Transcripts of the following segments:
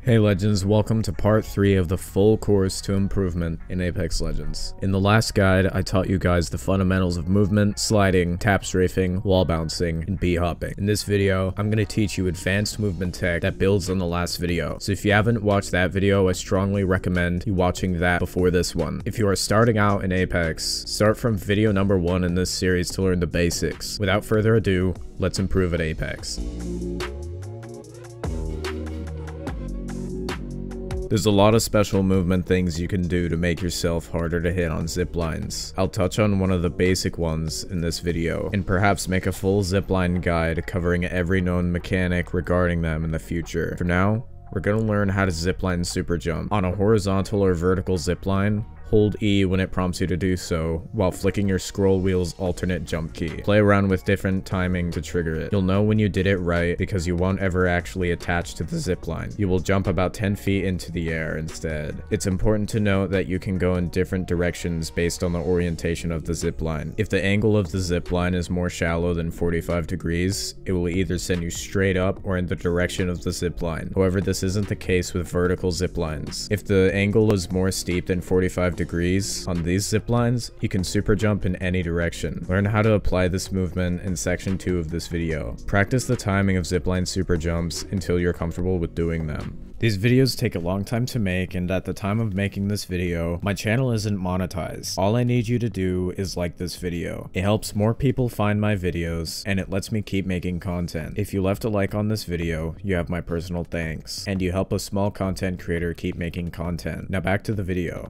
Hey Legends, welcome to part 3 of the full course to improvement in Apex Legends. In the last guide, I taught you guys the fundamentals of movement, sliding, tap strafing, wall bouncing, and B-hopping. In this video, I'm going to teach you advanced movement tech that builds on the last video. So if you haven't watched that video, I strongly recommend you watching that before this one. If you are starting out in Apex, start from video number 1 in this series to learn the basics. Without further ado, let's improve at Apex. There's a lot of special movement things you can do to make yourself harder to hit on ziplines. I'll touch on one of the basic ones in this video, and perhaps make a full zipline guide covering every known mechanic regarding them in the future. For now, we're gonna learn how to zipline super jump. On a horizontal or vertical zipline, hold E when it prompts you to do so, while flicking your scroll wheel's alternate jump key. Play around with different timing to trigger it. You'll know when you did it right because you won't ever actually attach to the zipline. You will jump about 10 feet into the air instead. It's important to note that you can go in different directions based on the orientation of the zipline. If the angle of the zipline is more shallow than 45 degrees, it will either send you straight up or in the direction of the zipline. However, this isn't the case with vertical ziplines. If the angle is more steep than 45 degrees on these ziplines, you can super jump in any direction. Learn how to apply this movement in section 2 of this video. Practice the timing of zipline super jumps until you're comfortable with doing them. These videos take a long time to make, and at the time of making this video, my channel isn't monetized. All I need you to do is like this video. It helps more people find my videos, and it lets me keep making content. If you left a like on this video, you have my personal thanks, and you help a small content creator keep making content. Now back to the video.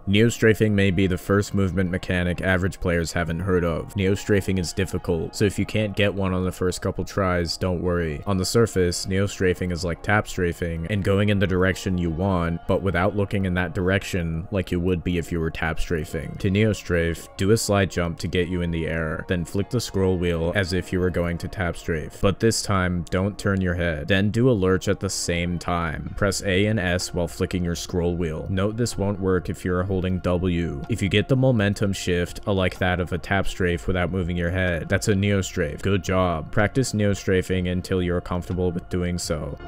Neo-strafing may be the first movement mechanic average players haven't heard of. Neo-strafing is difficult, so if you can't get one on the first couple tries, don't worry. On the surface, neo-strafing is like tap strafing and going in the direction you want, but without looking in that direction like you would be if you were tap strafing. To neo-strafe, do a slide jump to get you in the air, then flick the scroll wheel as if you were going to tap strafe. But this time, don't turn your head. Then do a lurch at the same time. Press A and S while flicking your scroll wheel. Note this won't work if you're holding W. If you get the momentum shift like that of a tap strafe without moving your head, that's a neo strafe. Good job. Practice neo strafing until you're comfortable with doing so.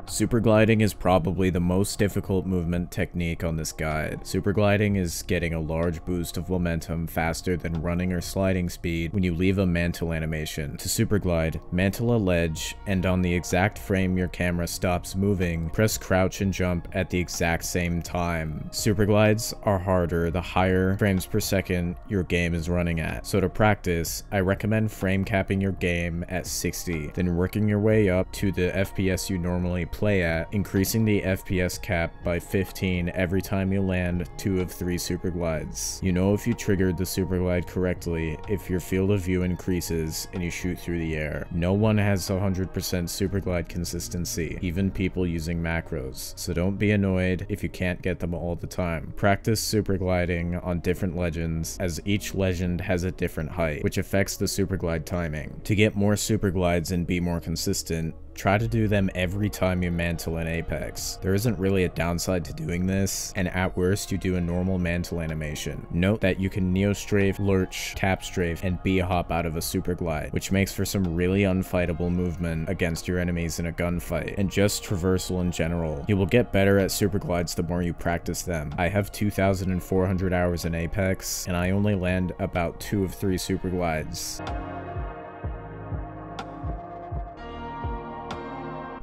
Super gliding is probably the most difficult movement technique on this guide. Super gliding is getting a large boost of momentum faster than running or sliding speed when you leave a mantle animation. To super glide, mantle a ledge, and on the exact frame your camera stops moving, press crouch and jump at the exact same time. Super glides are harder the higher frames per second your game is running at. So to practice, I recommend frame capping your game at 60, then working your way up to the FPS you normally play at, increasing the FPS cap by 15 every time you land 2 of 3 super glides. You know if you triggered the super glide correctly if your field of view increases and you shoot through the air. No one has 100% super glide consistency, even people using macros, so don't be annoyed if you can't get them all the time. Practice super gliding on different legends, as each legend has a different height, which affects the super glide timing. To get more super glides and be more consistent, try to do them every time you mantle in Apex. There isn't really a downside to doing this, and at worst you do a normal mantle animation. Note that you can neo-strafe, lurch, tap strafe, and B-hop out of a super glide, which makes for some really unfightable movement against your enemies in a gunfight, and just traversal in general. You will get better at super glides the more you practice them. I have 2,400 hours in Apex, and I only land about 2 of 3 super glides.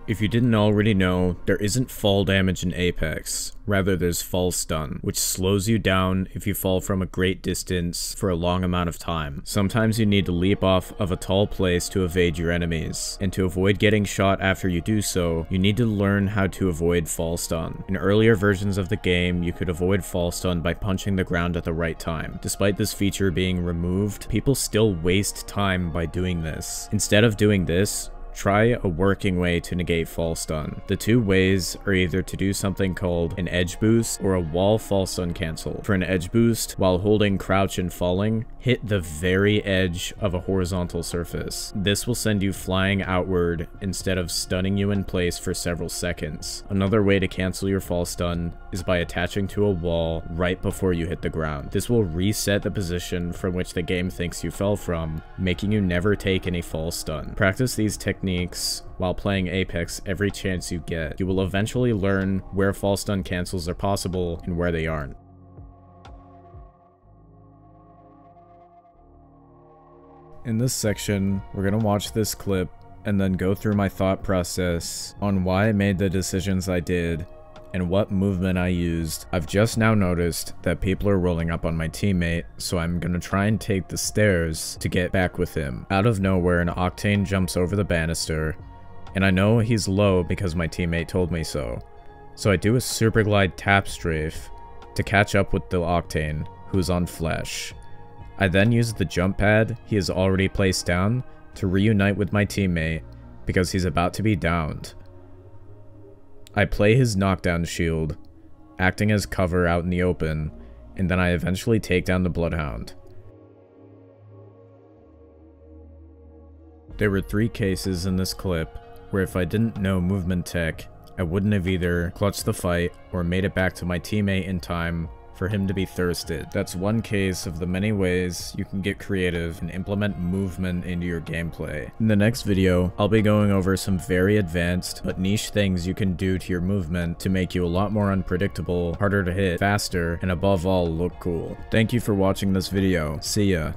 If you didn't already know, there isn't fall damage in Apex. Rather, there's fall stun, which slows you down if you fall from a great distance for a long amount of time. Sometimes you need to leap off of a tall place to evade your enemies, and to avoid getting shot after you do so, you need to learn how to avoid fall stun. In earlier versions of the game, you could avoid fall stun by punching the ground at the right time. Despite this feature being removed, people still waste time by doing this. Instead of doing this, try a working way to negate fall stun. The two ways are either to do something called an edge boost or a wall fall stun cancel. For an edge boost, while holding crouch and falling, hit the very edge of a horizontal surface. This will send you flying outward instead of stunning you in place for several seconds. Another way to cancel your fall stun is by attaching to a wall right before you hit the ground. This will reset the position from which the game thinks you fell from, making you never take any fall stun. Practice these techniques while playing Apex every chance you get. You will eventually learn where fall stun cancels are possible and where they aren't. In this section, we're gonna watch this clip and then go through my thought process on why I made the decisions I did and what movement I used. I've just now noticed that people are rolling up on my teammate, so I'm gonna try and take the stairs to get back with him. Out of nowhere, an Octane jumps over the banister, and I know he's low because my teammate told me so. So I do a super glide tap strafe to catch up with the Octane, who's on flesh. I then use the jump pad he has already placed down to reunite with my teammate because he's about to be downed. I play his knockdown shield, acting as cover out in the open, and then I eventually take down the Bloodhound. There were 3 cases in this clip where if I didn't know movement tech, I wouldn't have either clutched the fight or made it back to my teammate in time for him to be thirsted. That's one case of the many ways you can get creative and implement movement into your gameplay. In the next video, I'll be going over some very advanced but niche things you can do to your movement to make you a lot more unpredictable, harder to hit, faster, and above all, look cool. Thank you for watching this video. See ya.